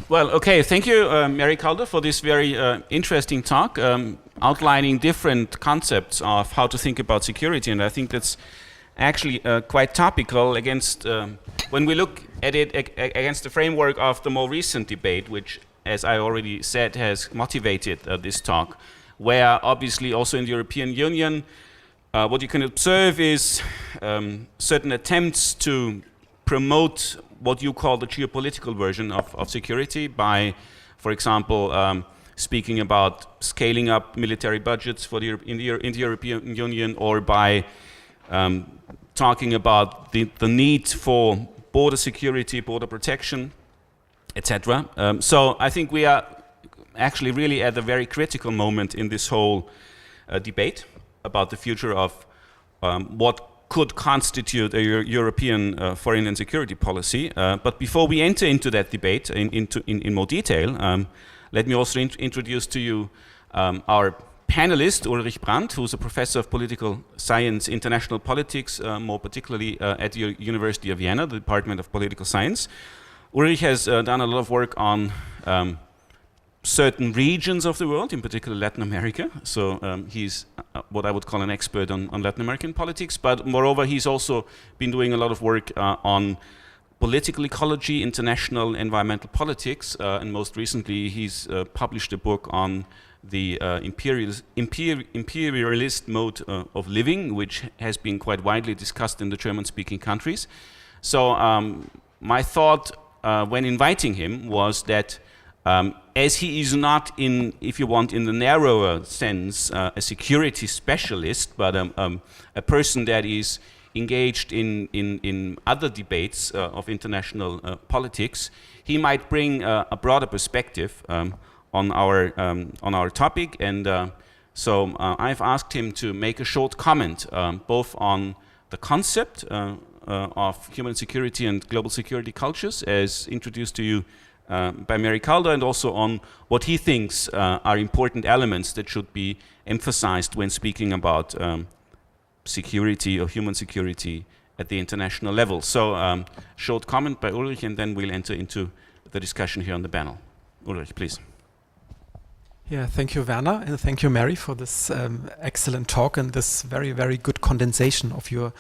Well, okay, thank you, Mary Kaldor, for this very interesting talk, outlining different concepts of how to think about security, and I think that's actually quite topical against, when we look at it against the framework of the more recent debate, which, as I already said, has motivated this talk, where obviously also in the European Union, what you can observe is certain attempts to promote what you call the geopolitical version of security by, for example, speaking about scaling up military budgets for in the European Union, or by talking about the need for border security, border protection, etc. So I think we are actually really at a very critical moment in this whole debate about the future of what could constitute a European foreign and security policy. But before we enter into that debate in more detail, let me also introduce to you our panelist, Ulrich Brandt, who's a professor of political science, international politics, more particularly at the University of Vienna, the Department of Political Science. Ulrich has done a lot of work on certain regions of the world, in particular Latin America. So he's what I would call an expert on Latin American politics. But moreover, he's also been doing a lot of work on political ecology, international environmental politics, and most recently he's published a book on the imperialist mode of living, which has been quite widely discussed in the German-speaking countries. So my thought when inviting him was that as he is not in, if you want, in the narrower sense, a security specialist, but a person that is engaged in other debates of international politics, he might bring a broader perspective on our topic. And so I've asked him to make a short comment both on the concept of human security and global security cultures, as introduced to you by Mary Kaldor, and also on what he thinks are important elements that should be emphasized when speaking about security or human security at the international level. So short comment by Ulrich, and then we'll enter into the discussion here on the panel. Ulrich, please. Yeah, thank you, Werner, and thank you, Mary, for this excellent talk and this very, very good condensation of your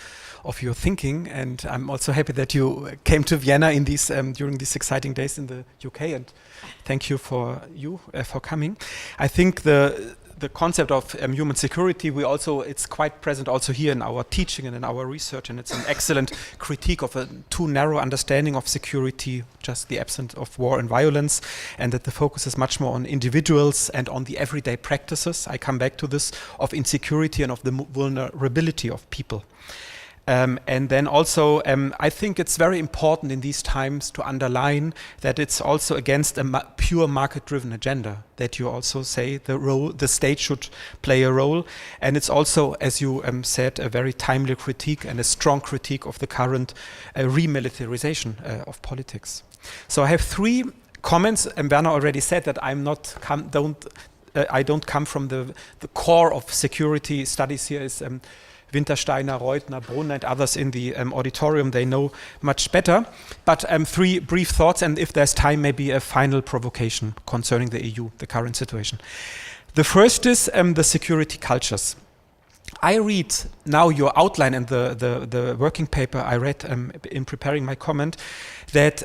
thinking. And I'm also happy that you came to Vienna in these during these exciting days in the UK. And thank you for coming. I think the concept of human security, it's quite present also here in our teaching and in our research, and it's an excellent critique of a too narrow understanding of security, just the absence of war and violence, and that the focus is much more on individuals and on the everyday practices. I come back to this, of insecurity and of the vulnerability of people. And then also, I think it's very important in these times to underline that it's also against a pure market-driven agenda, that you also say the state should play a role. And it's also, as you said, a very timely critique and a strong critique of the current remilitarization of politics. So I have three comments, and Werner already said that I don't come from the core of security studies. Here is Wintersteiner, Reutner, Brunner, and others in the auditorium. They know much better. But three brief thoughts, and if there's time, maybe a final provocation concerning the EU, the current situation. The first is the security cultures. I read now your outline and the working paper I read in preparing my comment, that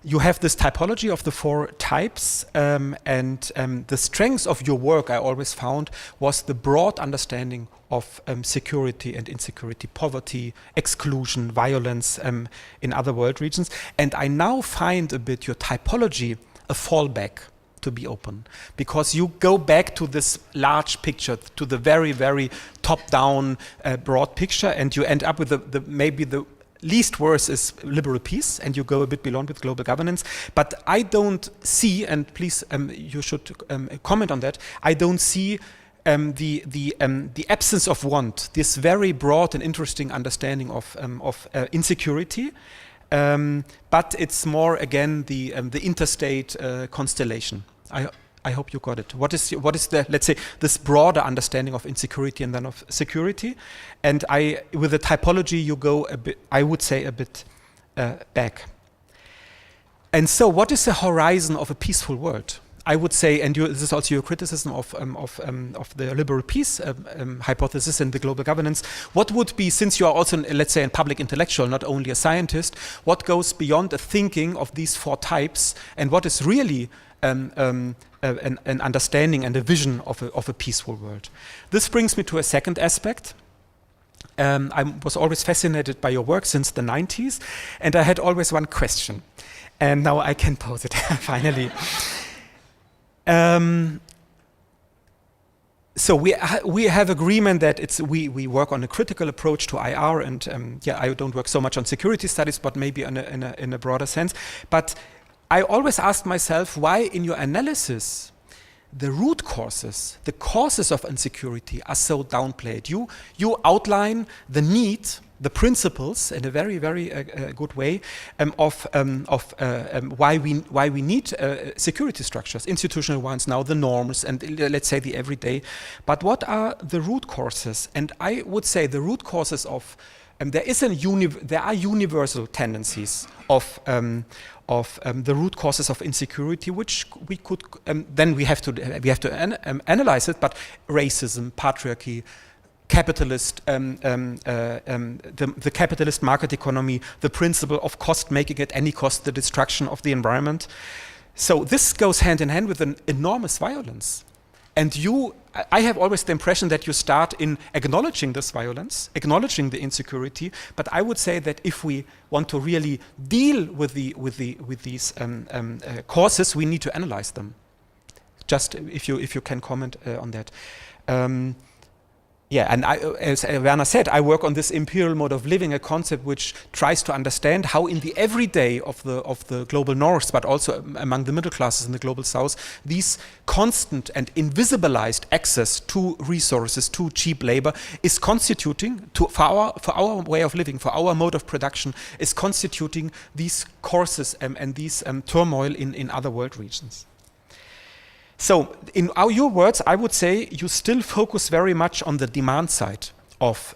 you have this typology of the four types, and the strength of your work, I always found, was the broad understanding of security and insecurity, poverty, exclusion, violence in other world regions. And I now find a bit your typology a fallback to be open, because you go back to this large picture, to the very, very top-down broad picture, and you end up with maybe the least worse is liberal peace, and you go a bit beyond with global governance. But I don't see, and please you should comment on that, I don't see the absence of want, this very broad and interesting understanding of insecurity, but it's more again the interstate constellation. I hope you got it. What is the, let's say, this broader understanding of insecurity and then of security? And with the typology you go a bit, I would say, a bit back. And so, what is the horizon of a peaceful world? I would say, and this is also your criticism of the liberal peace hypothesis and the global governance. What would be, since you are also, let's say, a public intellectual, not only a scientist, what goes beyond the thinking of these four types, and what is really an understanding and a vision of a peaceful world? This brings me to a second aspect. I was always fascinated by your work since the 90s, and I had always one question, and now I can pose it finally. So we have agreement that we work on a critical approach to IR, and I don't work so much on security studies, but maybe in a broader sense. But I always asked myself, why in your analysis the root causes, the causes of insecurity are so downplayed? You outline the need, the principles in a very, very good way of why we need security structures, institutional ones now, the norms, and let's say the everyday. But what are the root causes? And I would say the root causes of there are universal tendencies of the root causes of insecurity, which we could then we have to analyze it. But racism, patriarchy, capitalist, the capitalist market economy, the principle of cost making at any cost, the destruction of the environment. So this goes hand in hand with an enormous violence. And I have always the impression that you start in acknowledging this violence, acknowledging the insecurity. But I would say that if we want to really deal with these causes, we need to analyze them. Just if you can comment on that. And as Werner said, I work on this imperial mode of living, a concept which tries to understand how in the everyday of the global north, but also among the middle classes in the global south, these constant and invisibilized access to resources, to cheap labor, is constituting, for our way of living, for our mode of production, is constituting these causes and these turmoil in other world regions. So, in your words, I would say you still focus very much on the demand side of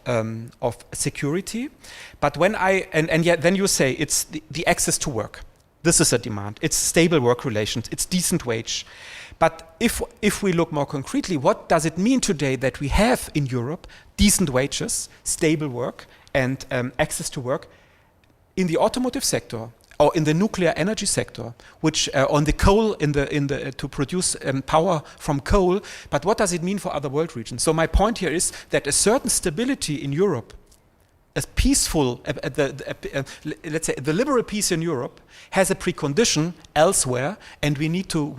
security, but then you say it's the access to work. This is a demand. It's stable work relations. It's decent wage. But if we look more concretely, what does it mean today that we have in Europe decent wages, stable work, and access to work in the automotive sector? Or in the nuclear energy sector, which on the coal to produce power from coal. But what does it mean for other world regions? So my point here is that a certain stability in Europe, a peaceful, let's say the liberal peace in Europe, has a precondition elsewhere, and we need to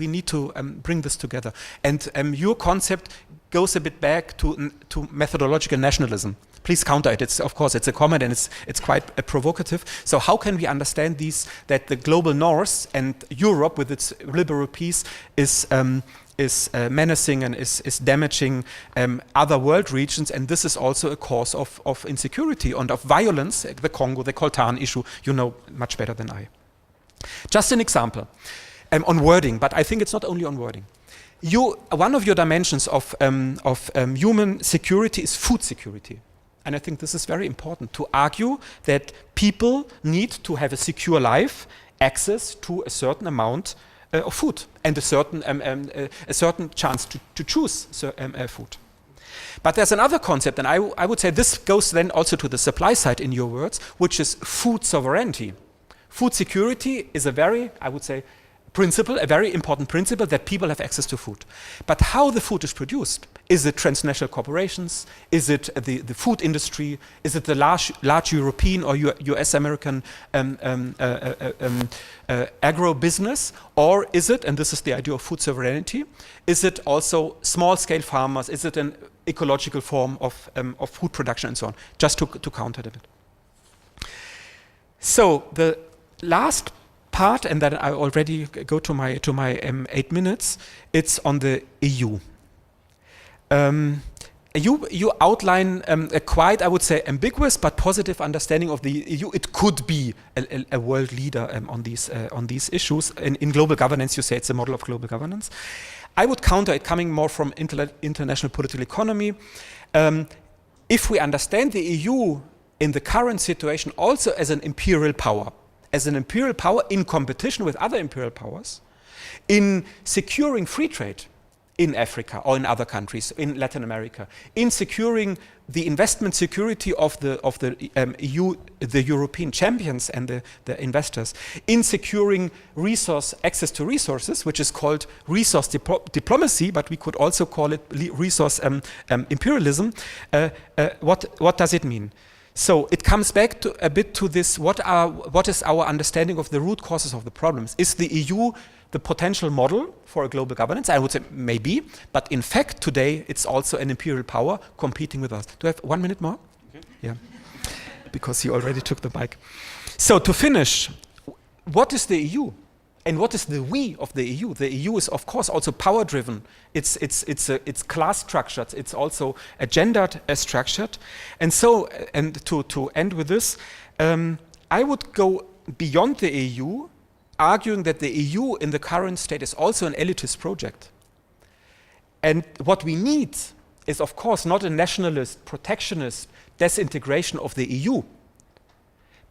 bring this together. And your concept goes a bit back to methodological nationalism. Please counter it. Of course, it's a comment and it's quite provocative. So how can we understand that the global north and Europe with its liberal peace is menacing and is damaging other world regions, and this is also a cause of insecurity and of violence. The Congo, the Coltan issue, you know much better than I. Just an example on wording, but I think it's not only on wording. One of your dimensions of human security is food security. And I think this is very important to argue that people need to have a secure life, access to a certain amount of food, and a certain chance to choose food. But there's another concept, and I would say this goes then also to the supply side in your words, which is food sovereignty. Food security is a very important principle that people have access to food. But how the food is produced? Is it transnational corporations? Is it the food industry? Is it the large European or US American agro business? Or is it, and this is the idea of food sovereignty, is it also small scale farmers? Is it an ecological form of food production and so on? Just to counter it a bit. So the last part, and then I already go to my 8 minutes. It's on the EU. You outline a quite, I would say, ambiguous but positive understanding of the EU. It could be a world leader on these issues. In global governance, you say it's a model of global governance. I would counter it coming more from international political economy. If we understand the EU in the current situation also as an imperial power, as an imperial power in competition with other imperial powers in securing free trade in Africa or in other countries, in Latin America, in securing the investment security of the EU, the European champions and the investors, in securing access to resources, which is called resource diplomacy, but we could also call it resource imperialism. What does it mean? So it comes back a bit to this: what is our understanding of the root causes of the problems? Is the EU the potential model for a global governance? I would say maybe, but in fact today it's also an imperial power competing with us. Do I have 1 minute more? Okay. Yeah, because you already took the mic. So to finish, what is the EU? And what is the we of the EU? The EU is of course also power driven. It's class structured. It's also gendered structured. And so, and to end with this, I would go beyond the EU, arguing that the EU in the current state is also an elitist project. And what we need is, of course, not a nationalist, protectionist disintegration of the EU.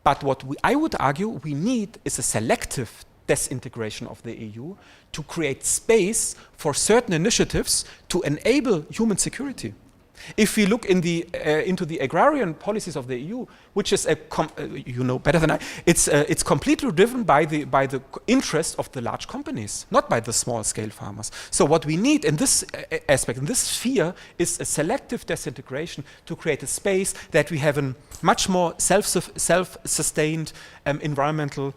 But what I would argue we need is a selective disintegration of the EU to create space for certain initiatives to enable human security. If we look into the agrarian policies of the EU, which is you know better than I, it's completely driven by the interest of the large companies, not by the small scale farmers. So what we need in this aspect, in this sphere, is a selective disintegration to create a space that we have a much more self-sustained environmental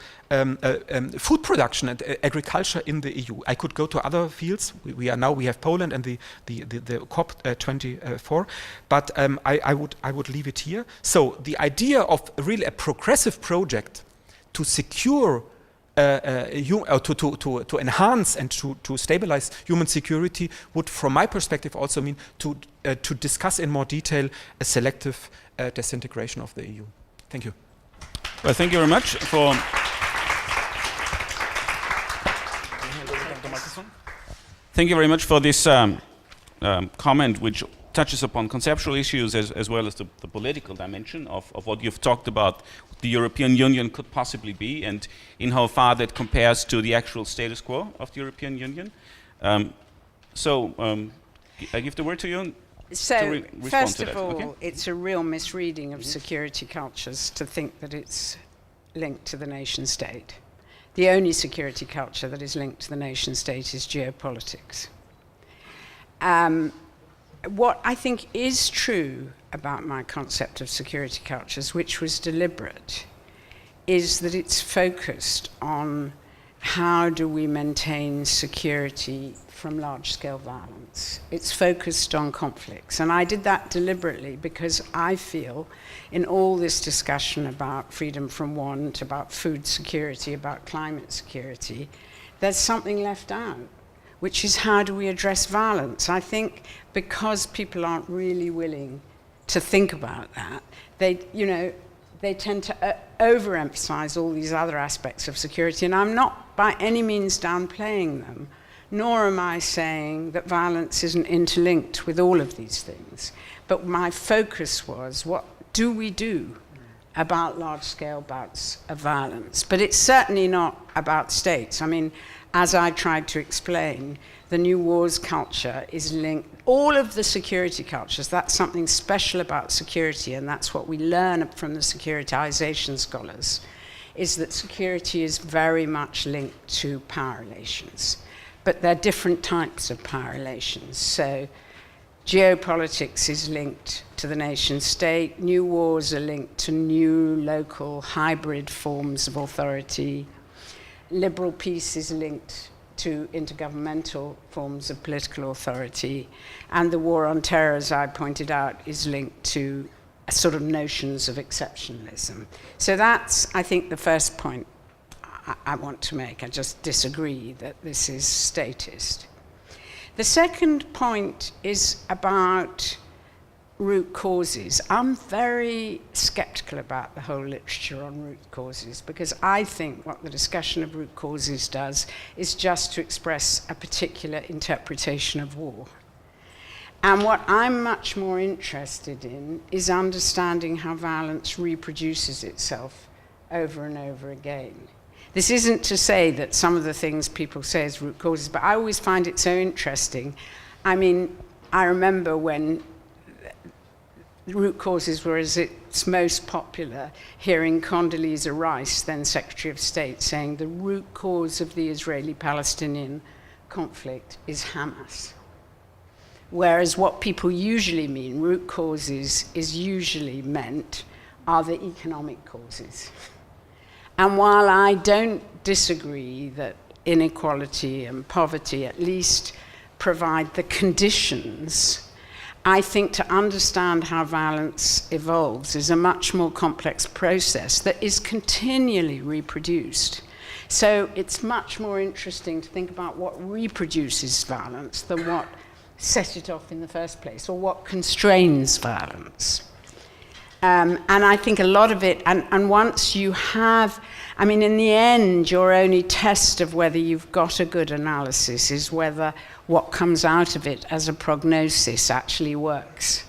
food production and agriculture in the EU. I could go to other fields. We have Poland and the COP24, but I would leave it here. So the idea of really a progressive project to secure to enhance and to stabilize human security would, from my perspective, also mean to discuss in more detail a selective disintegration of the EU. Thank you. Well, thank you very much for. Thank you very much for this comment, which touches upon conceptual issues as well as the political dimension of what you've talked about the European Union could possibly be, and in how far that compares to the actual status quo of the European Union. I give the word to you. So, first of all, it's a real misreading of security cultures to think that it's linked to the nation state. The only security culture that is linked to the nation state is geopolitics. What I think is true about my concept of security cultures, which was deliberate, is that it's focused on how do we maintain security from large-scale violence. It's focused on conflicts. And I did that deliberately because I feel in all this discussion about freedom from want, about food security, about climate security, there's something left out, which is how do we address violence? I think because people aren't really willing to think about that, they tend to overemphasize all these other aspects of security. And I'm not by any means downplaying them, nor am I saying that violence isn't interlinked with all of these things. But my focus was, what do we do about large-scale bouts of violence? But it's certainly not about states. I mean, as I tried to explain, the new wars culture is linked, all of the security cultures, that's something special about security, and that's what we learn from the securitization scholars, is that security is very much linked to power relations. But there are different types of power relations. So geopolitics is linked to the nation state, new wars are linked to new local hybrid forms of authority, liberal peace is linked to intergovernmental forms of political authority, and the war on terror, as I pointed out, is linked to sort of notions of exceptionalism. So that's, I think, the first point I want to make. I just disagree that this is statist. The second point is about root causes. I'm very skeptical about the whole literature on root causes, because I think what the discussion of root causes does is just to express a particular interpretation of war. And what I'm much more interested in is understanding how violence reproduces itself over and over again. This isn't to say that some of the things people say as root causes, but I always find it so interesting. I mean, I remember when root causes were as its most popular, hearing Condoleezza Rice, then Secretary of State, saying the root cause of the Israeli-Palestinian conflict is Hamas. Whereas what people usually mean, root causes, is usually meant are the economic causes. And while I don't disagree that inequality and poverty at least provide the conditions, I think to understand how violence evolves is a much more complex process that is continually reproduced. So it's much more interesting to think about what reproduces violence than what set it off in the first place, or what constrains violence. And I think a lot of it, and once you have, I mean, in the end, your only test of whether you've got a good analysis is whether what comes out of it as a prognosis actually works.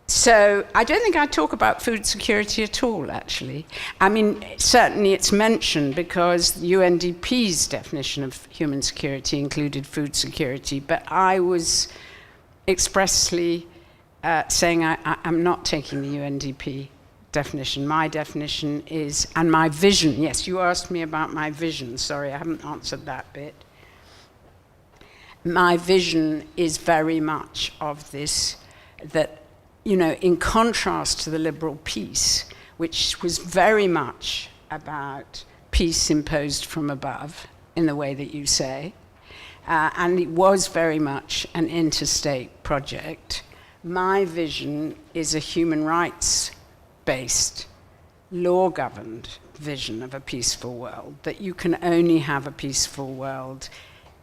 So I don't think I talk about food security at all, actually. I mean, certainly it's mentioned because UNDP's definition of human security included food security, but I was expressly saying I'm not taking the UNDP definition. My definition is, and my vision, yes, you asked me about my vision. Sorry, I haven't answered that bit. My vision is very much of this, that, you know, in contrast to the liberal peace, which was very much about peace imposed from above, in the way that you say, and it was very much an interstate project. My vision is a human rights-based, law-governed vision of a peaceful world, that you can only have a peaceful world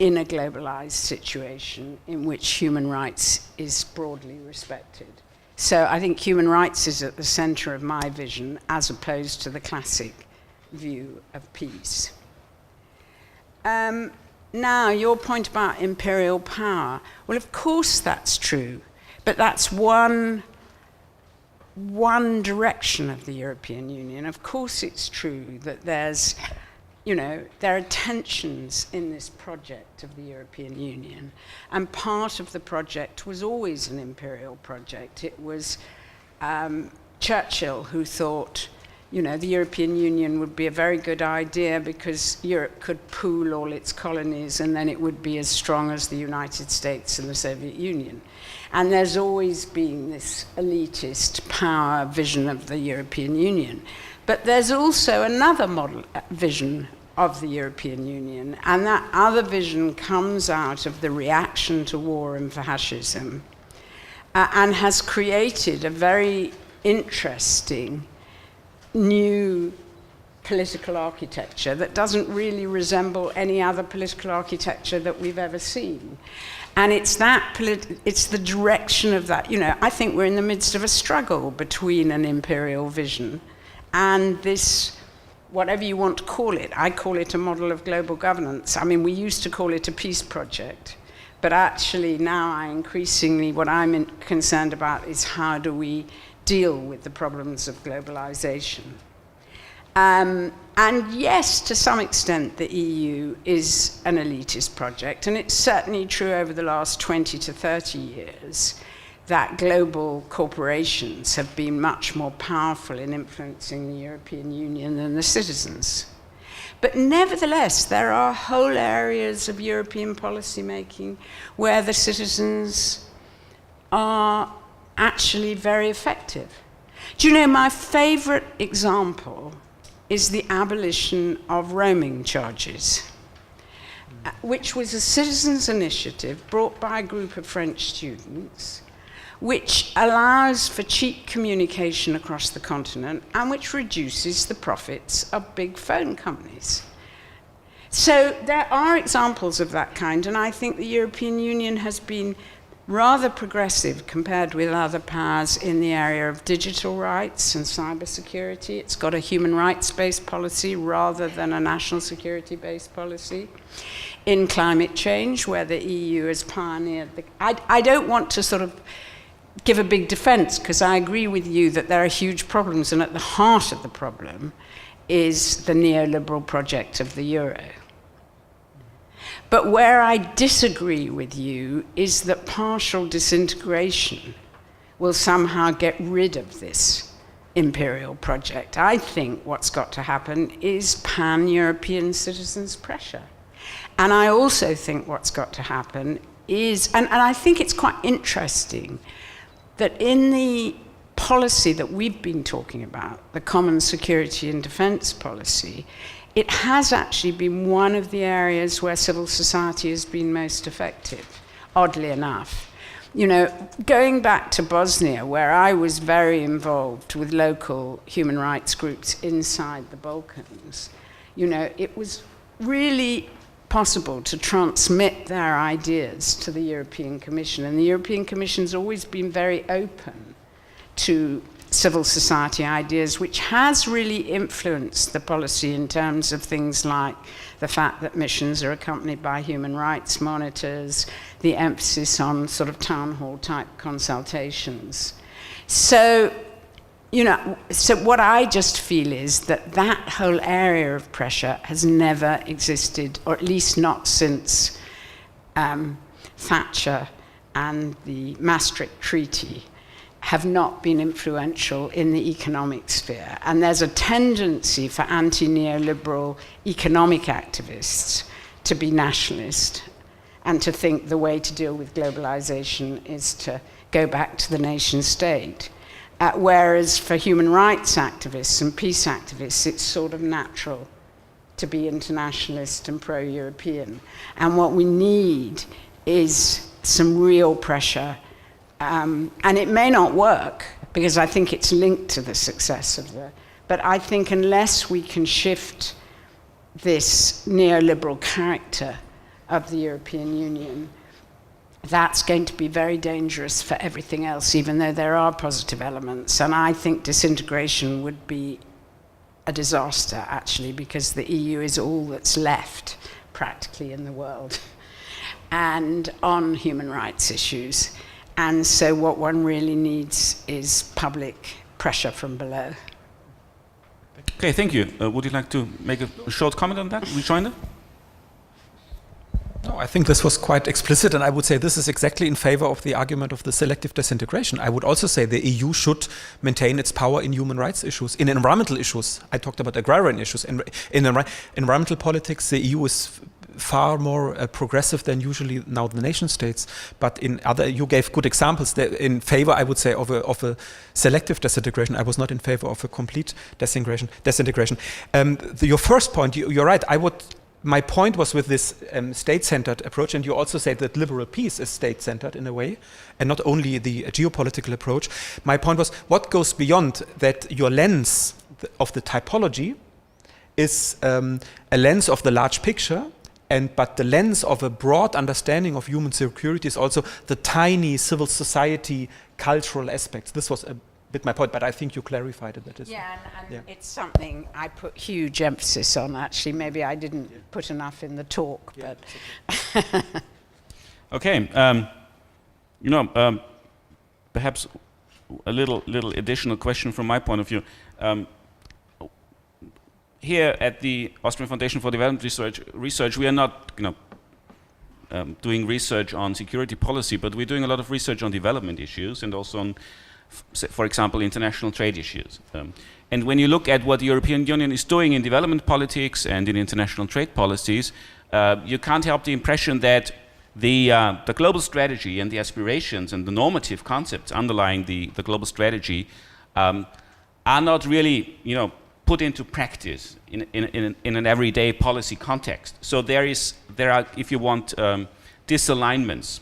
in a globalized situation in which human rights is broadly respected. So I think human rights is at the center of my vision, as opposed to the classic view of peace. Now, your point about imperial power, well, of course that's true. But that's one direction of the European Union. Of course it's true that there's, you know, there are tensions in this project of the European Union. And part of the project was always an imperial project. It was Churchill who thought, you know, the European Union would be a very good idea because Europe could pool all its colonies and then it would be as strong as the United States and the Soviet Union. And there's always been this elitist power vision of the European Union. But there's also another model vision of the European Union, and that other vision comes out of the reaction to war and fascism, and has created a very interesting new political architecture that doesn't really resemble any other political architecture that we've ever seen. And it's it's the direction of that. You know, I think we're in the midst of a struggle between an imperial vision and this, whatever you want to call it. I call it a model of global governance. I mean, we used to call it a peace project, but actually now what I'm concerned about is how do we deal with the problems of globalization. And yes, to some extent, the EU is an elitist project, and it's certainly true over the last 20 to 30 years that global corporations have been much more powerful in influencing the European Union than the citizens. But nevertheless, there are whole areas of European policymaking where the citizens are actually very effective. Do you know, my favorite example is the abolition of roaming charges, which was a citizens' initiative brought by a group of French students, which allows for cheap communication across the continent and which reduces the profits of big phone companies. So there are examples of that kind, and I think the European Union has been rather progressive compared with other powers in the area of digital rights and cybersecurity. It's got a human rights-based policy rather than a national security-based policy. In climate change, where the EU has pioneered I don't want to sort of give a big defense, because I agree with you that there are huge problems, and at the heart of the problem is the neoliberal project of the euro. But where I disagree with you is that partial disintegration will somehow get rid of this imperial project. I think what's got to happen is pan-European citizens' pressure. And I also think what's got to happen is, and I think it's quite interesting, that in the policy that we've been talking about, the common security and defense policy, it has actually been one of the areas where civil society has been most effective, oddly enough. You know, going back to Bosnia, where I was very involved with local human rights groups inside the Balkans, you know, it was really possible to transmit their ideas to the European Commission. And the European Commission's always been very open to civil society ideas, which has really influenced the policy in terms of things like the fact that missions are accompanied by human rights monitors, the emphasis on sort of town hall type consultations. So, you know, so what I just feel is that that whole area of pressure has never existed, or at least not since Thatcher and the Maastricht Treaty have not been influential in the economic sphere. And there's a tendency for anti-neoliberal economic activists to be nationalist and to think the way to deal with globalization is to go back to the nation state. Whereas for human rights activists and peace activists, it's sort of natural to be internationalist and pro-European. And what we need is some real pressure. And it may not work, because I think it's linked to the success of the... But I think unless we can shift this neoliberal character of the European Union, that's going to be very dangerous for everything else, even though there are positive elements. And I think disintegration would be a disaster, actually, because the EU is all that's left, practically, in the world, and on human rights issues. And so what one really needs is public pressure from below. Okay, thank you. Would you like to make a short comment on that, rejoinder? No, I think this was quite explicit, and I would say this is exactly in favor of the argument of the selective disintegration. I would also say the EU should maintain its power in human rights issues, in environmental issues. I talked about agrarian issues. In environmental politics, the EU is far more progressive than usually now the nation states. But in other, you gave good examples. In favor, I would say, of a selective disintegration. I was not in favor of a complete disintegration. Your first point, you're right. My point was with this state-centered approach, and you also say that liberal peace is state-centered in a way, and not only the geopolitical approach. My point was, what goes beyond that? Your lens of the typology is a lens of the large picture, but the lens of a broad understanding of human security is also the tiny civil society cultural aspects. This was a bit my point, but I think you clarified it. That is, yeah, and it's something I put huge emphasis on, actually. Maybe I didn't put enough in the talk, but... Okay, perhaps a little additional question from my point of view. Here at the Austrian Foundation for Development Research, we are not, doing research on security policy, but we're doing a lot of research on development issues and also on, for example, international trade issues. And when you look at what the European Union is doing in development politics and in international trade policies, you can't help the impression that the global strategy and the aspirations and the normative concepts underlying the global strategy are not really, put into practice in an everyday policy context. So there are, if you want, disalignments,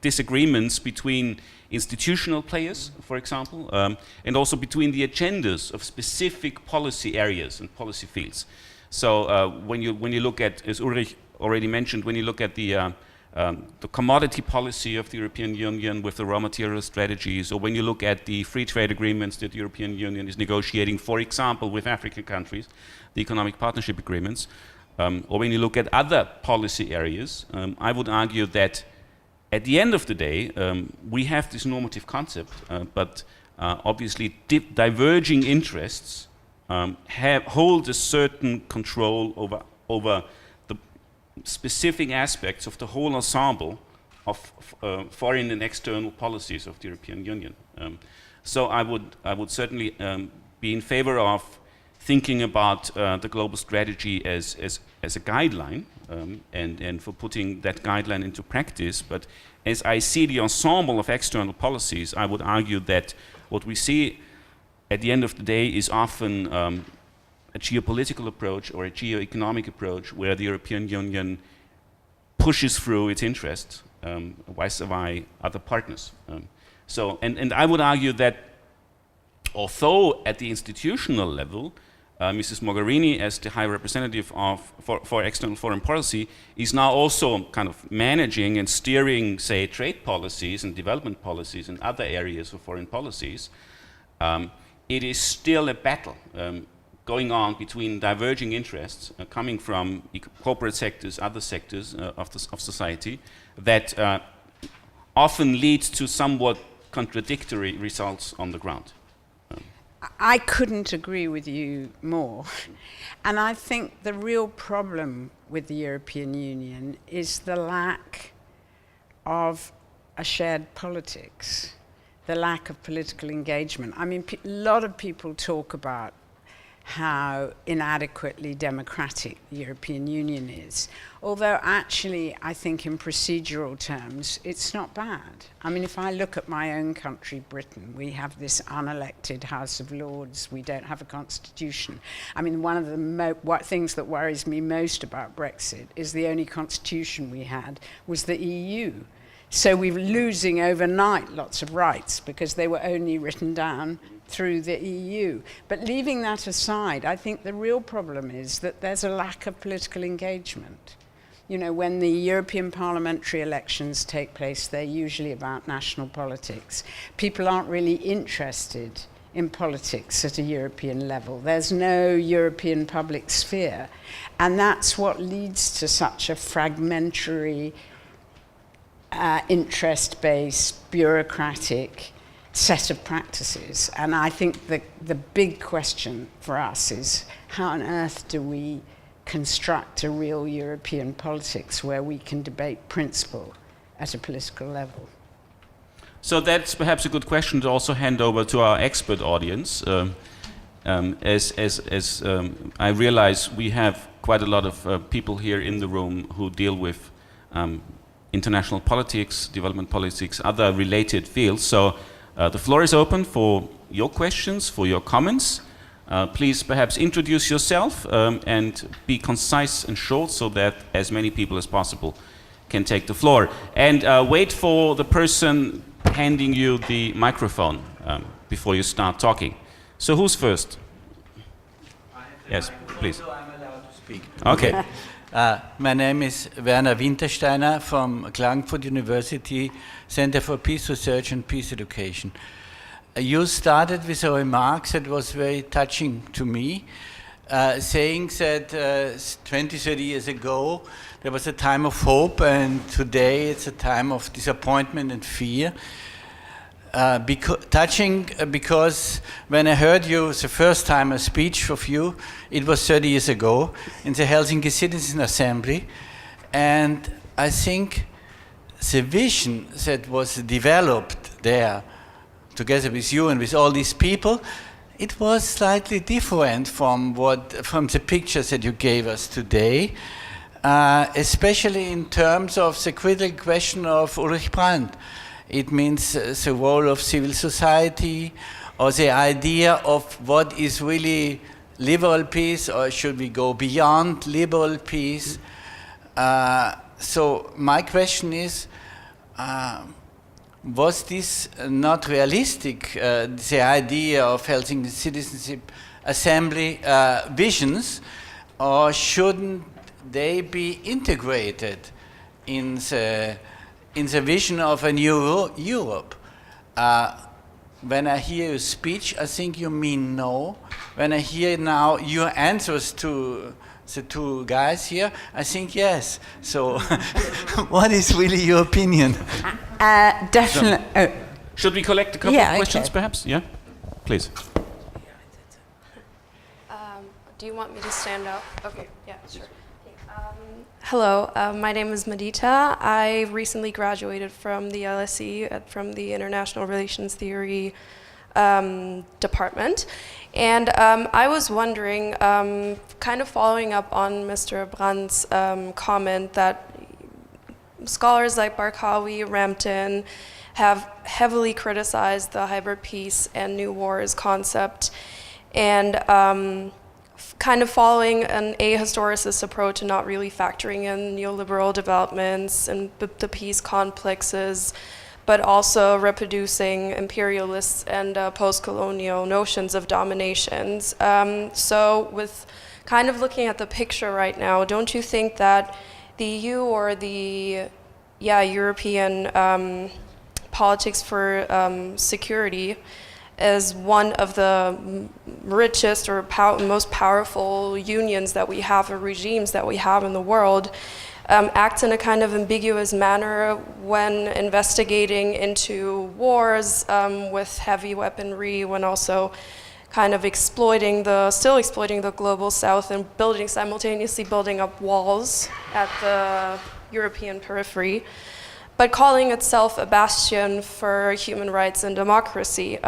disagreements between institutional players, for example, and also between the agendas of specific policy areas and policy fields. So when you look at, as Ulrich already mentioned, when you look at the commodity policy of the European Union with the raw material strategies, or when you look at the free trade agreements that the European Union is negotiating, for example, with African countries, the economic partnership agreements, or when you look at other policy areas, I would argue that at the end of the day, we have this normative concept, but obviously diverging interests hold a certain control over the specific aspects of the whole ensemble of foreign and external policies of the European Union. So I would certainly be in favor of thinking about the global strategy as a guideline, and for putting that guideline into practice. But as I see the ensemble of external policies, I would argue that what we see at the end of the day is often a geopolitical approach or a geo-economic approach where the European Union pushes through its interests vis-a-vis other partners. And I would argue that although at the institutional level, Mrs. Mogherini, as the High Representative for External Foreign Policy, is now also kind of managing and steering, say, trade policies and development policies and other areas of foreign policies. It is still a battle going on between diverging interests coming from corporate sectors, other sectors of society, that often leads to somewhat contradictory results on the ground. I couldn't agree with you more. And I think the real problem with the European Union is the lack of a shared politics, the lack of political engagement. I mean, a lot of people talk about how inadequately democratic the European Union is, although actually I think in procedural terms it's not bad. I mean, if I look at my own country, Britain, we have this unelected House of Lords, we don't have a constitution. I mean, one of the things that worries me most about Brexit is the only constitution we had was the EU. So we're losing overnight lots of rights because they were only written down through the EU. But leaving that aside, I think the real problem is that there's a lack of political engagement. You know, when the European parliamentary elections take place, they're usually about national politics. People aren't really interested in politics at a European level. There's no European public sphere. And that's what leads to such a fragmentary, interest-based, bureaucratic set of practices. And I think the big question for us is, how on earth do we construct a real European politics where we can debate principle at a political level? So that's perhaps a good question to also hand over to our expert audience. As I realize we have quite a lot of people here in the room who deal with international politics, development politics, other related fields. So the floor is open for your questions, for your comments. Please perhaps introduce yourself and be concise and short so that as many people as possible can take the floor. And wait for the person handing you the microphone before you start talking. So who's first? Yes, please. So I'm allowed to speak. Okay. My name is Werner Wintersteiner from Klagenfurt University Center for Peace Research and Peace Education. You started with a remark that was very touching to me, saying that 20, 30 years ago there was a time of hope and today it's a time of disappointment and fear. Because when I heard you the first time a speech of you, it was 30 years ago in the Helsinki Citizen Assembly, and I think the vision that was developed there together with you and with all these people, it was slightly different from the pictures that you gave us today, especially in terms of the critical question of Ulrich Brandt. It means the role of civil society, or the idea of what is really liberal peace, or should we go beyond liberal peace? So my question is, was this not realistic, the idea of Helsinki Citizenship Assembly visions, or shouldn't they be integrated in the vision of a new Europe? When I hear your speech, I think you mean no. When I hear now your answers to the two guys here? I think yes. So, what is really your opinion? Definitely. Should we collect a couple of questions, perhaps? Yeah, please. Do you want me to stand up? Okay, yeah, sure. Hello, my name is Madita. I recently graduated from the LSE, from the International Relations Theory department. And I was wondering, kind of following up on Mr. Brandt's comment that scholars like Barkawi, Rampton have heavily criticized the hybrid peace and new wars concept, and kind of following an ahistoricist approach and not really factoring in neoliberal developments and the peace complexes, but also reproducing imperialist and post-colonial notions of dominations. So with kind of looking at the picture right now, don't you think that the EU or the European politics for security is one of the richest or most powerful unions that we have, or regimes that we have in the world, acts in a kind of ambiguous manner when investigating into wars with heavy weaponry, when also kind of still exploiting the global south and simultaneously building up walls at the European periphery, but calling itself a bastion for human rights and democracy.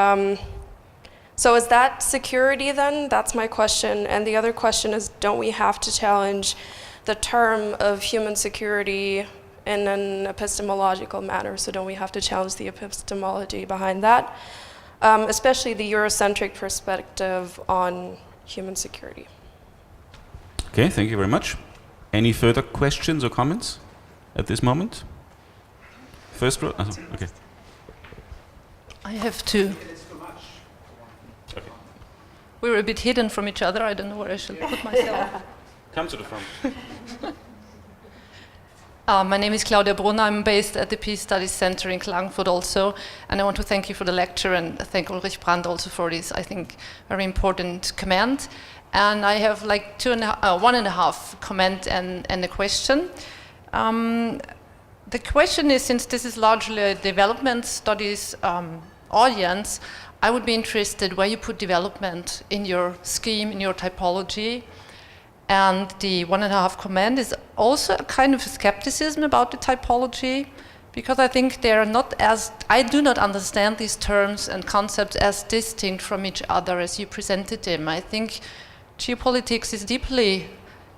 So is that security then? That's my question. And the other question is, don't we have to challenge the term of human security in an epistemological manner? So don't we have to challenge the epistemology behind that? Especially the Eurocentric perspective on human security. Okay, thank you very much. Any further questions or comments at this moment? First row? Okay. I have two. We're a bit hidden from each other. I don't know where I should put myself. Come to the front. My name is Claudia Brunner. I'm based at the Peace Studies Center in Klagenfurt also. And I want to thank you for the lecture and thank Ulrich Brandt also for this, I think, very important comment. And I have like 1.5 comment and a question. The question is, since this is largely a development studies audience, I would be interested where you put development in your scheme, in your typology. And the 1.5 comment is also a kind of skepticism about the typology, because I think they are not I do not understand these terms and concepts as distinct from each other as you presented them. I think geopolitics is deeply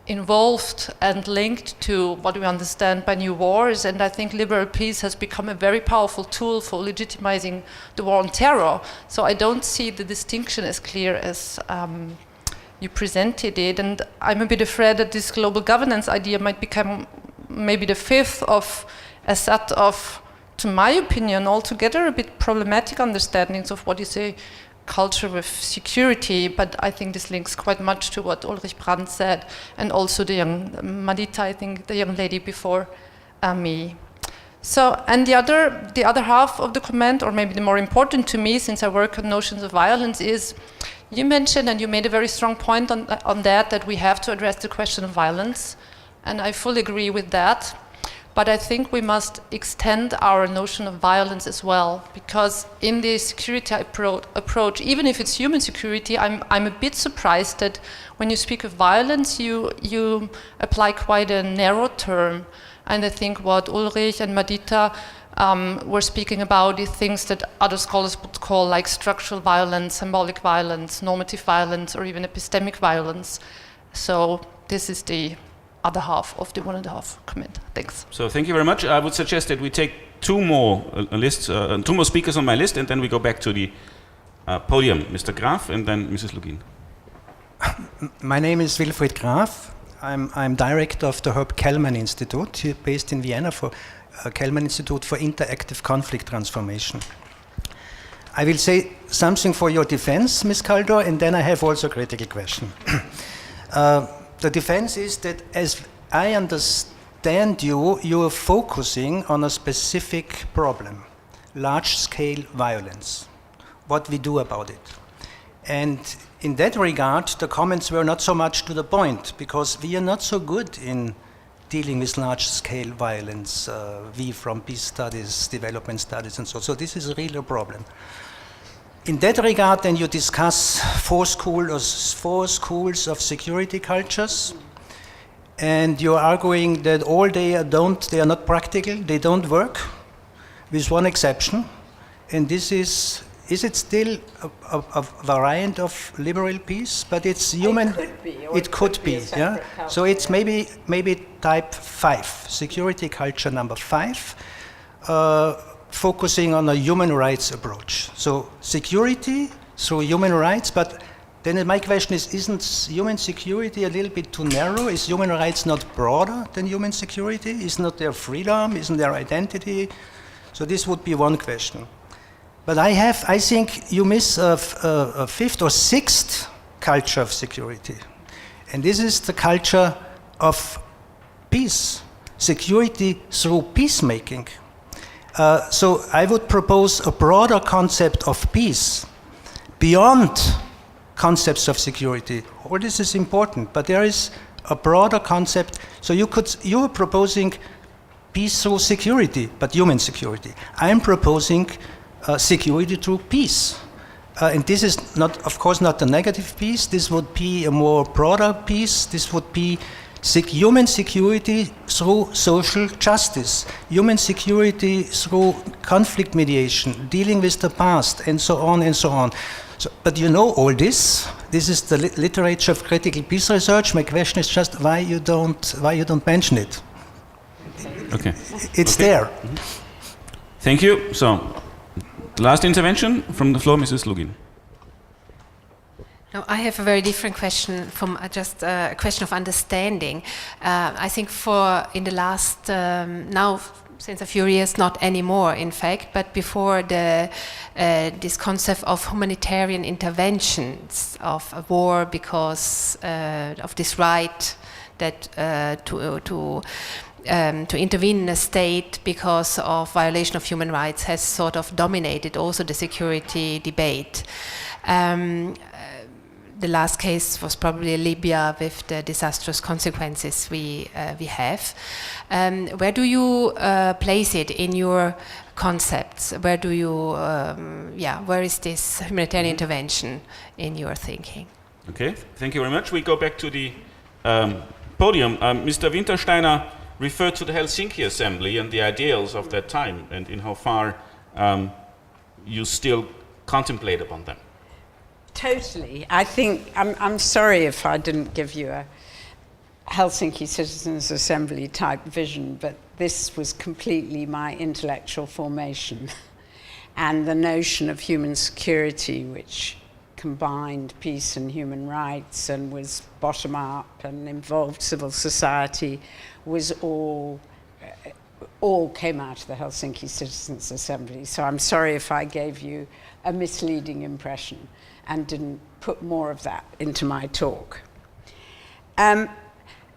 involved and linked to what we understand by new wars, and I think liberal peace has become a very powerful tool for legitimizing the war on terror. So I don't see the distinction as clear as you presented it, and I'm a bit afraid that this global governance idea might become maybe the fifth of a set of, to my opinion, altogether a bit problematic understandings of what is a culture with security, but I think this links quite much to what Ulrich Brandt said, and also the young Madita, I think the young lady before me. So, and the other half of the comment, or maybe the more important to me, since I work on notions of violence, is you mentioned, and you made a very strong point on that we have to address the question of violence, and I fully agree with that. But I think we must extend our notion of violence as well, because in the security approach, even if it's human security, I'm a bit surprised that when you speak of violence, you apply quite a narrow term. And I think what Ulrich and Madita were speaking about is things that other scholars would call like structural violence, symbolic violence, normative violence, or even epistemic violence. So this is the other half of the 1.5 comment. Thanks. So thank you very much. I would suggest that we take two more speakers on my list, and then we go back to the podium. Mr. Graf and then Mrs. Lugin. My name is Wilfried Graf. I'm director of the Herb Kellman Institute, here based in Vienna, for Kellman Institute for Interactive Conflict Transformation. I will say something for your defense, Ms. Kaldor, and then I have also a critical question. The defense is that, as I understand you are focusing on a specific problem, large-scale violence, what we do about it. And in that regard, the comments were not so much to the point, because we are not so good in dealing with large-scale violence, we from peace studies, development studies, and so. So this is really a problem. In that regard, then you discuss four schools of security cultures, and you're arguing that all they are not practical, they don't work, with one exception, and this is it still a variant of liberal peace? But it's human. It could be. Yeah. So it's maybe type 5, security culture number 5, focusing on a human rights approach. So security through human rights, but then my question is, isn't human security a little bit too narrow? Is human rights not broader than human security? Isn't that their freedom? Isn't their identity? So this would be one question. But I think you miss a fifth or sixth culture of security. And this is the culture of peace, security through peacemaking. So I would propose a broader concept of peace beyond concepts of security. All this is important, but there is a broader concept. So you are proposing peace through security, but human security. I am proposing security through peace. And this is not, of course, not a negative peace. This would be a more broader peace. This would be human security through social justice, human security through conflict mediation, dealing with the past, and so on and so on. So, but you know all this. This is the literature of critical peace research. My question is just why you don't mention it. Okay. It's there. Mm-hmm. Thank you. So, the last intervention from the floor, Mrs. Lugin. No, I have a very different question from just a question of understanding. I think in the last, now since a few years, not anymore in fact, but before this concept of humanitarian interventions of a war because of this right that to intervene in a state because of violation of human rights has sort of dominated also the security debate. The last case was probably Libya with the disastrous consequences we have. Where do you place it in your concepts? Where do you, where is this humanitarian intervention in your thinking? Okay, thank you very much. We go back to the podium. Mr. Wintersteiner referred to the Helsinki Assembly and the ideals of that time, and in how far you still contemplate upon them. Totally. I think, I'm sorry if I didn't give you a Helsinki Citizens Assembly type vision, but this was completely my intellectual formation. And the notion of human security, which combined peace and human rights and was bottom up and involved civil society, was all came out of the Helsinki Citizens Assembly. So I'm sorry if I gave you a misleading impression and didn't put more of that into my talk. I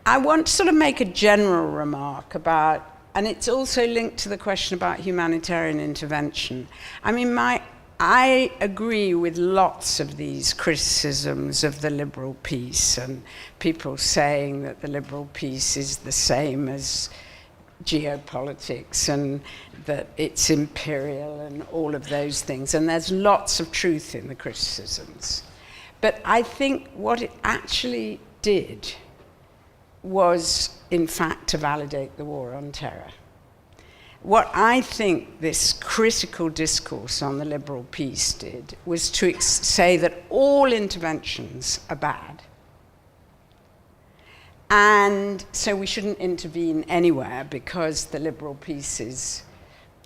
want to sort of make a general remark about, and it's also linked to the question about humanitarian intervention. I mean, I agree with lots of these criticisms of the liberal peace and people saying that the liberal peace is the same as geopolitics and that it's imperial and all of those things. And there's lots of truth in the criticisms. But I think what it actually did was, in fact, to validate the war on terror. What I think this critical discourse on the liberal peace did was to say that all interventions are bad. And so we shouldn't intervene anywhere because the liberal peace is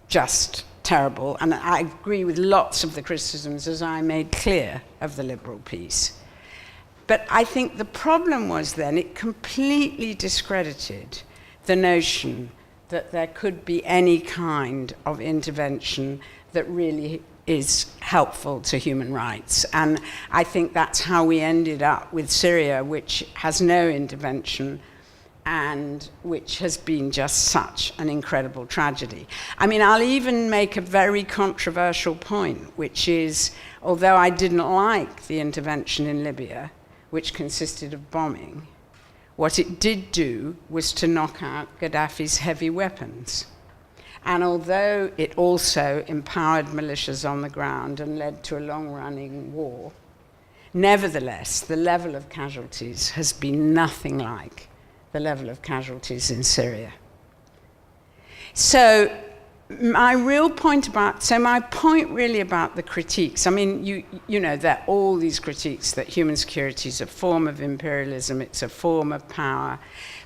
just terrible. And I agree with lots of the criticisms, as I made clear, of the liberal peace. But I think the problem was then it completely discredited the notion that there could be any kind of intervention that really is helpful to human rights. And I think that's how we ended up with Syria, which has no intervention and which has been just such an incredible tragedy. I mean, I'll even make a very controversial point, which is, although I didn't like the intervention in Libya, which consisted of bombing, what it did do was to knock out Gaddafi's heavy weapons. And although it also empowered militias on the ground and led to a long-running war, nevertheless, the level of casualties has been nothing like the level of casualties in Syria. So my point really about the critiques, I mean, you know, there are all these critiques that human security is a form of imperialism, it's a form of power.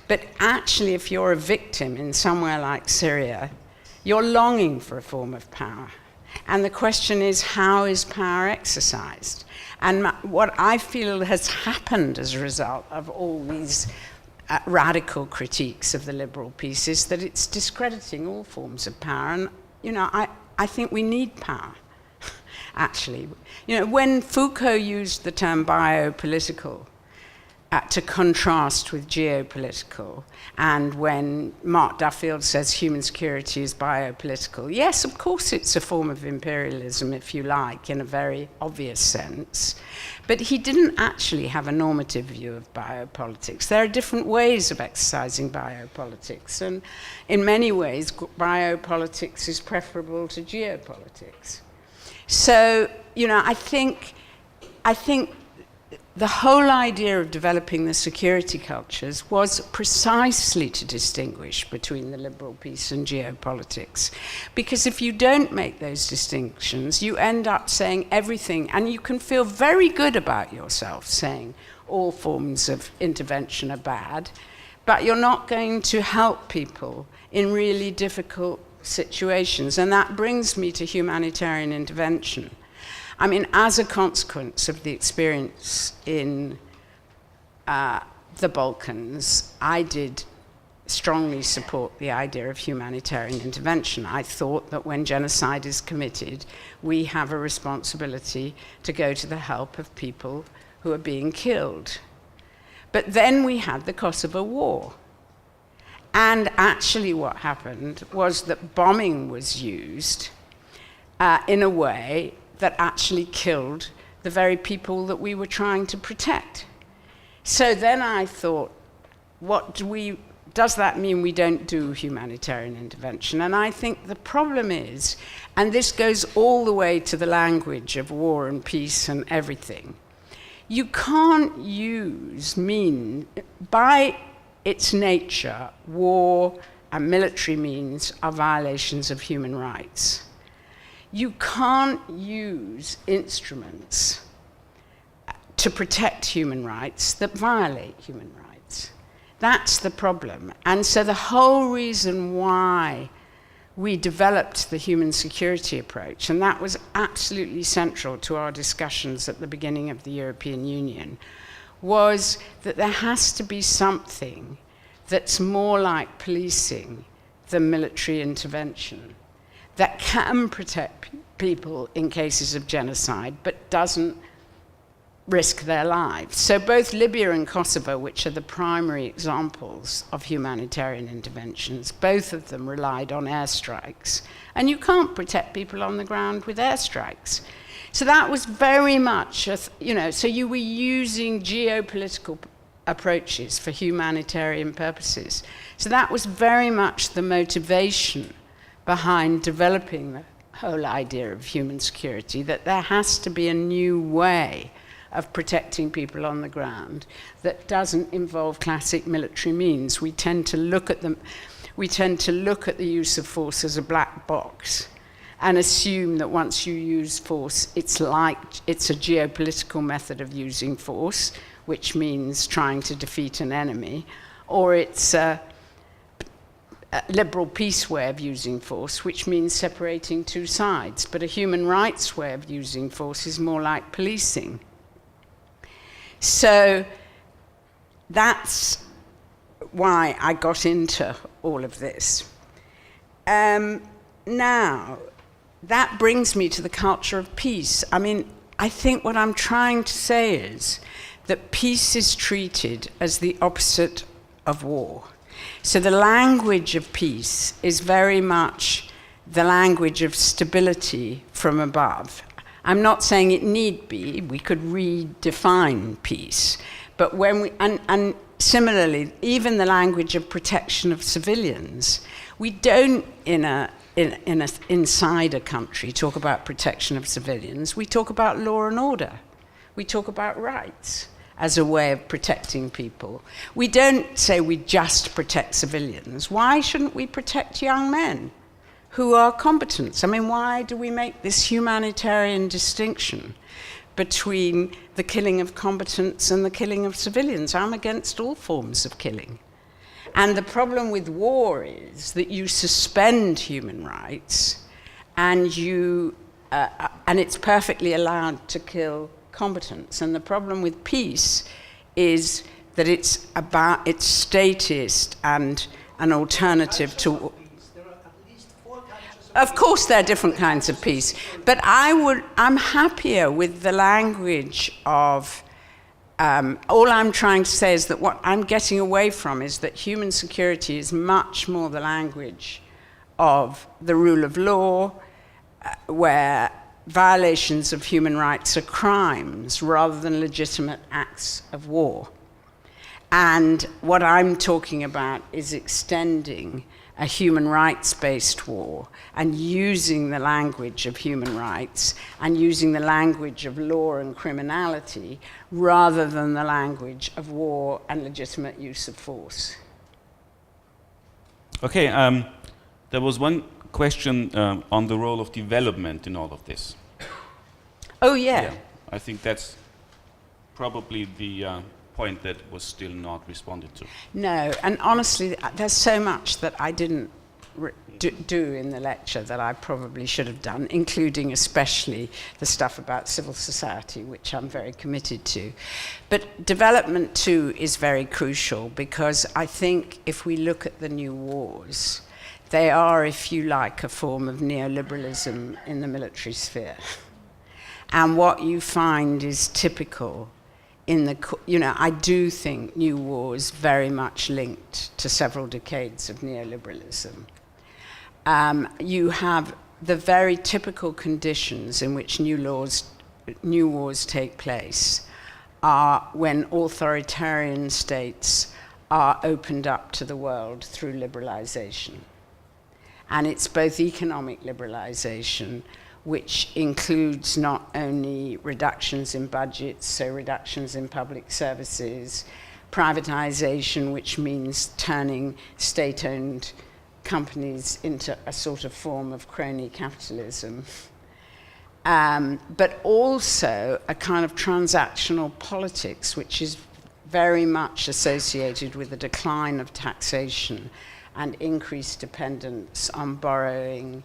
But actually, if you're a victim in somewhere like Syria, you're longing for a form of power. And the question is, how is power exercised? And what I feel has happened as a result of all these radical critiques of the liberal piece is that it's discrediting all forms of power. And, you know, I think we need power, actually. You know, when Foucault used the term biopolitical to contrast with geopolitical, and when Mark Duffield says human security is biopolitical, yes, of course it's a form of imperialism, if you like, in a very obvious sense. But he didn't actually have a normative view of biopolitics. There are different ways of exercising biopolitics, and in many ways, biopolitics is preferable to geopolitics. So, you know, I think the whole idea of developing the security cultures was precisely to distinguish between the liberal piece and geopolitics. Because if you don't make those distinctions, you end up saying everything, and you can feel very good about yourself saying all forms of intervention are bad, but you're not going to help people in really difficult situations. And that brings me to humanitarian intervention. I mean, as a consequence of the experience in the Balkans, I did strongly support the idea of humanitarian intervention. I thought that when genocide is committed, we have a responsibility to go to the help of people who are being killed. But then we had the Kosovo War. And actually what happened was that bombing was used in a way that actually killed the very people that we were trying to protect. So then I thought, does that mean we don't do humanitarian intervention? And I think the problem is, and this goes all the way to the language of war and peace and everything, you can't by its nature, war and military means are violations of human rights. You can't use instruments to protect human rights that violate human rights. That's the problem. And so the whole reason why we developed the human security approach, and that was absolutely central to our discussions at the beginning of the European Union, was that there has to be something that's more like policing than military intervention, that can protect people in cases of genocide, but doesn't risk their lives. So both Libya and Kosovo, which are the primary examples of humanitarian interventions, both of them relied on airstrikes. And you can't protect people on the ground with airstrikes. So that was very much, so you were using geopolitical approaches for humanitarian purposes. So that was very much the motivation behind developing the whole idea of human security, that there has to be a new way of protecting people on the ground that doesn't involve classic military means. We tend to look at the use of force as a black box and assume that once you use force, it's a geopolitical method of using force, which means trying to defeat an enemy, or it's a liberal peace way of using force, which means separating two sides. But a human rights way of using force is more like policing. So that's why I got into all of this. Now, that brings me to the culture of peace. I mean, I think what I'm trying to say is that peace is treated as the opposite of war. So the language of peace is very much the language of stability from above. I'm not saying it need be, we could redefine peace, but when we, and similarly, even the language of protection of civilians, we don't inside a country talk about protection of civilians, we talk about law and order, we talk about rights as a way of protecting people. We don't say we just protect civilians. Why shouldn't we protect young men who are combatants? I mean, why do we make this humanitarian distinction between the killing of combatants and the killing of civilians? I'm against all forms of killing. And the problem with war is that you suspend human rights and it's perfectly allowed to kill combatants. And the problem with peace is that it's statist and an alternative to... Of course there are different kinds of peace, but I'm happier with the language of... all I'm trying to say is that what I'm getting away from is that human security is much more the language of the rule of law, where violations of human rights are crimes rather than legitimate acts of war. And what I'm talking about is extending a human rights-based war and using the language of human rights and using the language of law and criminality rather than the language of war and legitimate use of force. Okay, there was one question on the role of development in all of this. Oh, yeah. I think that's probably the point that was still not responded to. No, and honestly, there's so much that I didn't do in the lecture that I probably should have done, including especially the stuff about civil society, which I'm very committed to. But development, too, is very crucial, because I think if we look at the new wars, they are, if you like, a form of neoliberalism in the military sphere. And what you find is typical in the, I do think new wars very much linked to several decades of neoliberalism. You have the very typical conditions in which new wars take place are when authoritarian states are opened up to the world through liberalization. And it's both economic liberalization, which includes not only reductions in budgets, so reductions in public services, privatization, which means turning state-owned companies into a sort of form of crony capitalism, but also a kind of transactional politics, which is very much associated with the decline of taxation and increased dependence on borrowing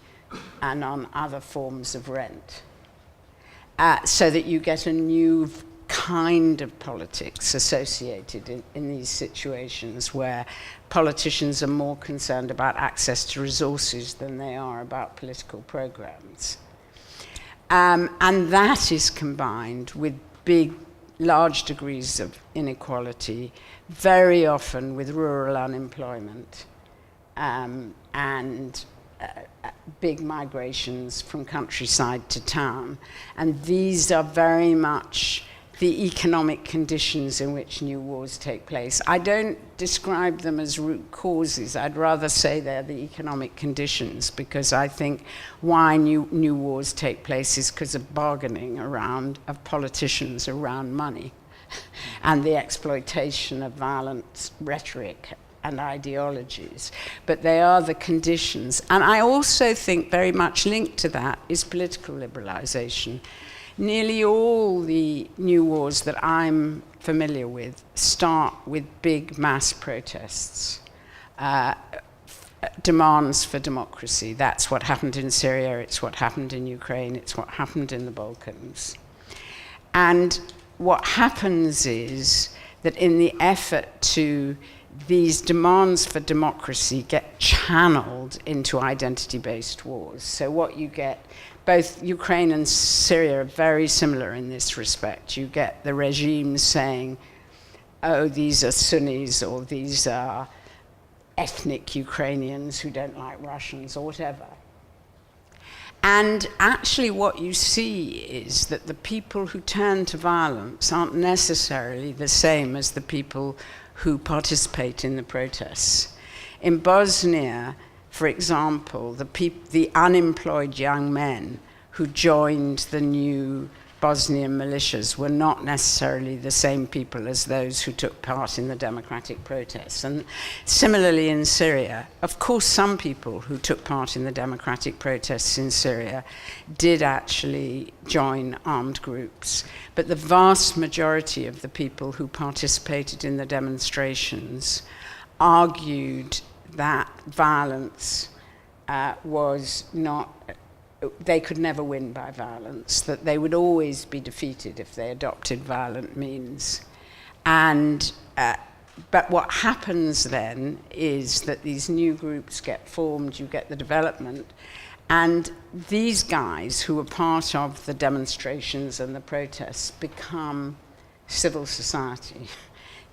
and on other forms of rent, so that you get a new kind of politics associated in these situations where politicians are more concerned about access to resources than they are about political programs. And that is combined with large degrees of inequality, very often with rural unemployment, and big migrations from countryside to town. And these are very much the economic conditions in which new wars take place. I don't describe them as root causes. I'd rather say they're the economic conditions, because I think why new wars take place is because of bargaining of politicians around money and the exploitation of violent rhetoric and ideologies. But they are the conditions. And I also think very much linked to that is political liberalization. Nearly all the new wars that I'm familiar with start with big mass protests, demands for democracy. That's what happened in Syria, it's what happened in Ukraine, it's what happened in the Balkans. And what happens is that in the effort to these demands for democracy get channeled into identity-based wars. So what you get, both Ukraine and Syria are very similar in this respect. You get the regime saying, oh, these are Sunnis or these are ethnic Ukrainians who don't like Russians or whatever. And actually what you see is that the people who turn to violence aren't necessarily the same as the people who participate in the protests. In Bosnia, for example, the unemployed young men who joined the new Bosnian militias were not necessarily the same people as those who took part in the democratic protests. And similarly in Syria, of course some people who took part in the democratic protests in Syria did actually join armed groups, but the vast majority of the people who participated in the demonstrations argued that violence was not, they could never win by violence, that they would always be defeated if they adopted violent means. And, but what happens then is that these new groups get formed, you get the development, and these guys who were part of the demonstrations and the protests become civil society.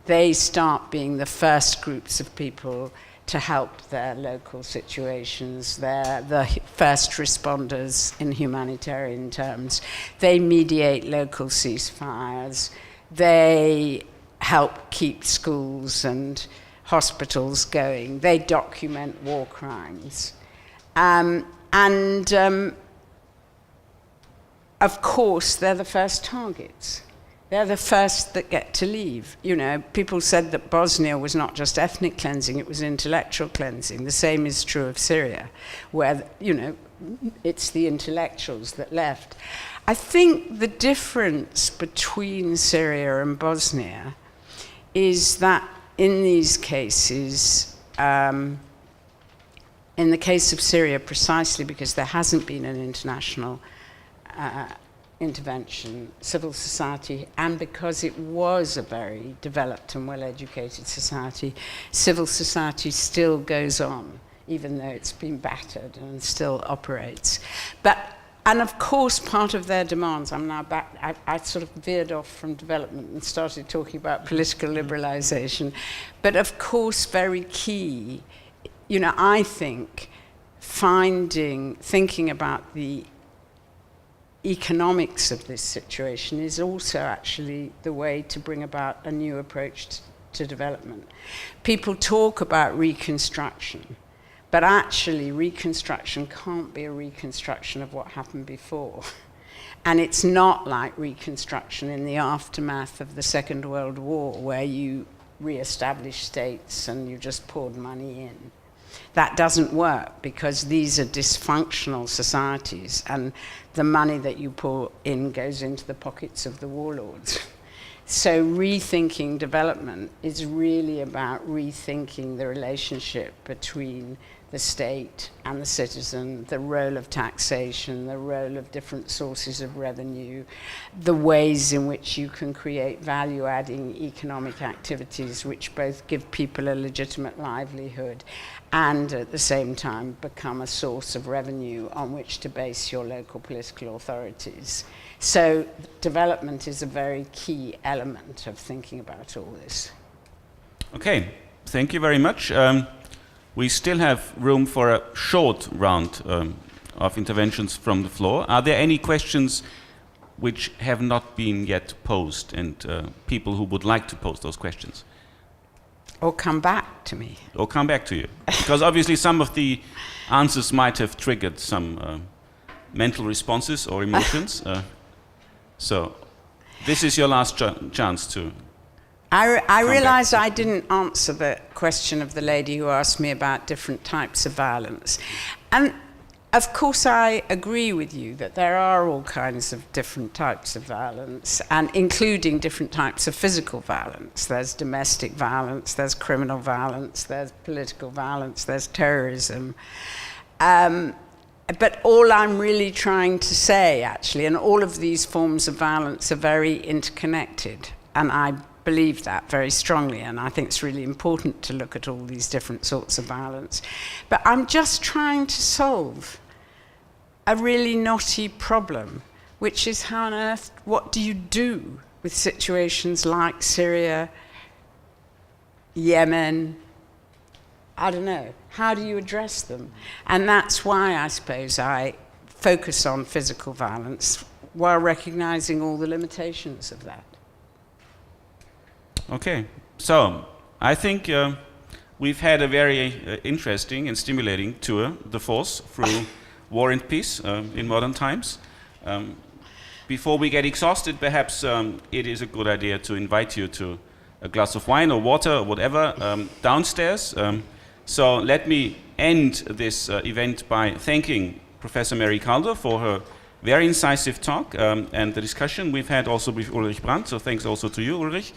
They start being the first groups of people to help their local situations. They're the first responders in humanitarian terms. They mediate local ceasefires. They help keep schools and hospitals going. They document war crimes. Of course, they're the first targets. They're the first that get to leave. You know, people said that Bosnia was not just ethnic cleansing, it was intellectual cleansing. The same is true of Syria, where, you know, it's the intellectuals that left. I think the difference between Syria and Bosnia is that in these cases, in the case of Syria, precisely because there hasn't been an international intervention, civil society, and because it was a very developed and well-educated society, civil society still goes on, even though it's been battered and still operates. And of course, part of their demands, I'm now back, I sort of veered off from development and started talking about political liberalization, but of course, very key, you know, I think, thinking about the economics of this situation is also actually the way to bring about a new approach to development. People talk about reconstruction, but actually reconstruction can't be a reconstruction of what happened before. And it's not like reconstruction in the aftermath of the Second World War, where you re-establish states and you just poured money in. That doesn't work because these are dysfunctional societies and the money that you pour in goes into the pockets of the warlords. So rethinking development is really about rethinking the relationship between the state and the citizen, the role of taxation, the role of different sources of revenue, the ways in which you can create value-adding economic activities which both give people a legitimate livelihood and at the same time become a source of revenue on which to base your local political authorities. So development is a very key element of thinking about all this. Okay, thank you very much. We still have room for a short round of interventions from the floor. Are there any questions which have not been yet posed and people who would like to pose those questions? Or come back to me. Or come back to you. Because obviously some of the answers might have triggered some mental responses or emotions. So this is your last chance to... I realize I didn't answer the question of the lady who asked me about different types of violence. And of course I agree with you that there are all kinds of different types of violence, and including different types of physical violence. There's domestic violence, there's criminal violence, there's political violence, there's terrorism. But all I'm really trying to say, actually, and all of these forms of violence are very interconnected, and I believe that very strongly, and I think it's really important to look at all these different sorts of violence. But I'm just trying to solve a really knotty problem, which is how on earth, what do you do with situations like Syria Yemen, I don't know. How do you address them? And that's why I suppose I focus on physical violence while recognizing all the limitations of that. Okay, so I think we've had a very interesting and stimulating tour de force through war and peace in modern times. Before we get exhausted, perhaps it is a good idea to invite you to a glass of wine or water or whatever downstairs. So let me end this event by thanking Professor Mary Kaldor for her very incisive talk and the discussion we've had also with Ulrich Brandt. So thanks also to you, Ulrich.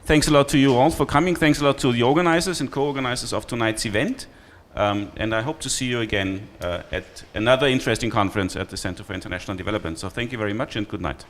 Thanks a lot to you all for coming. Thanks a lot to the organizers and co-organizers of tonight's event. And I hope to see you again at another interesting conference at the Center for International Development. So thank you very much and good night.